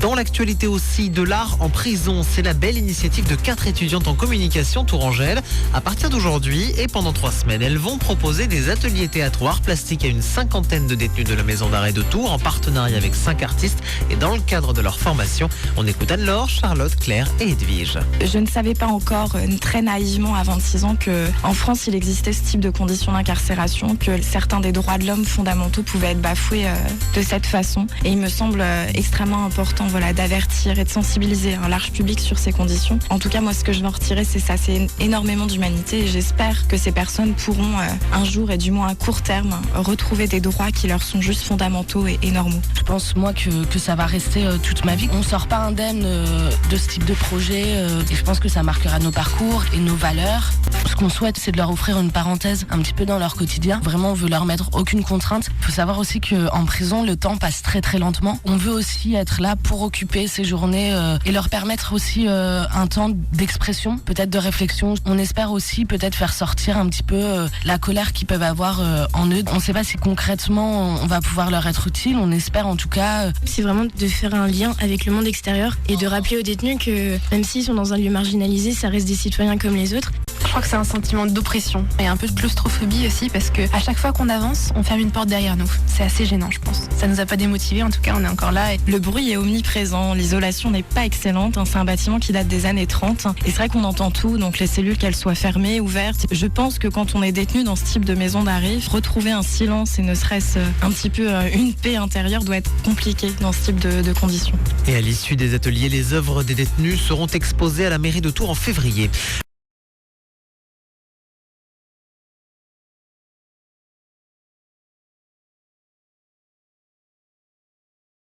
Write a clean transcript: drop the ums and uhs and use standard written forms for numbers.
Dans l'actualité aussi, de l'art en prison, c'est la belle initiative de 4 étudiantes en communication tourangelle. À partir d'aujourd'hui et pendant 3 semaines, elles vont proposer des ateliers théâtre arts plastiques à une 50aine de détenus de la maison d'arrêt de Tours en partenariat avec 5 artistes et dans le cadre de leur formation. On écoute Anne-Laure, Charlotte, Claire et Edwige. Je ne savais pas encore très naïvement à 26 ans qu'en France il existait ce type de conditions d'incarcération, que certains des droits de l'homme fondamentaux pouvaient être bafoués de cette façon. Et il me semble extrêmement important d'avertir et de sensibiliser un large public sur ces conditions. En tout cas, moi ce que je vais en retirer, c'est ça, c'est énormément d'humanité et j'espère que ces personnes pourront un jour et du moins à court terme retrouver des droits qui leur sont juste fondamentaux et normaux. Je pense moi que ça va rester toute ma vie. On sort pas indemne de ce type de projet et je pense que ça marquera nos parcours et nos valeurs. Ce qu'on souhaite, c'est de leur offrir une parenthèse un petit peu dans leur quotidien. Vraiment, on veut leur mettre aucune contrainte. Il faut savoir aussi qu'en prison, le temps passe très très lentement. On veut aussi être là pour occuper ces journées et leur permettre aussi un temps d'expression, peut-être de réflexion. On espère aussi peut-être faire sortir un petit peu la colère qu'ils peuvent avoir en eux. On ne sait pas si concrètement on va pouvoir leur être utile. On espère en tout cas. C'est vraiment de faire un lien avec le monde extérieur et de rappeler aux détenus que même s'ils sont dans un lieu marginalisé, ça reste des citoyens comme les autres. Je crois que c'est un sentiment d'oppression et un peu de claustrophobie aussi parce que à chaque fois qu'on avance, on ferme une porte derrière nous. C'est assez gênant, je pense. Ça nous a pas démotivés, en tout cas, on est encore là. Le bruit est omniprésent, l'isolation n'est pas excellente. C'est un bâtiment qui date des années 30 et c'est vrai qu'on entend tout, donc les cellules, qu'elles soient fermées, ouvertes. Je pense que quand on est détenu dans ce type de maison d'arrêt, retrouver un silence et ne serait-ce un petit peu une paix intérieure doit être compliqué dans ce type de conditions. Et à l'issue des ateliers, les œuvres des détenus seront exposées à la mairie de Tours en février.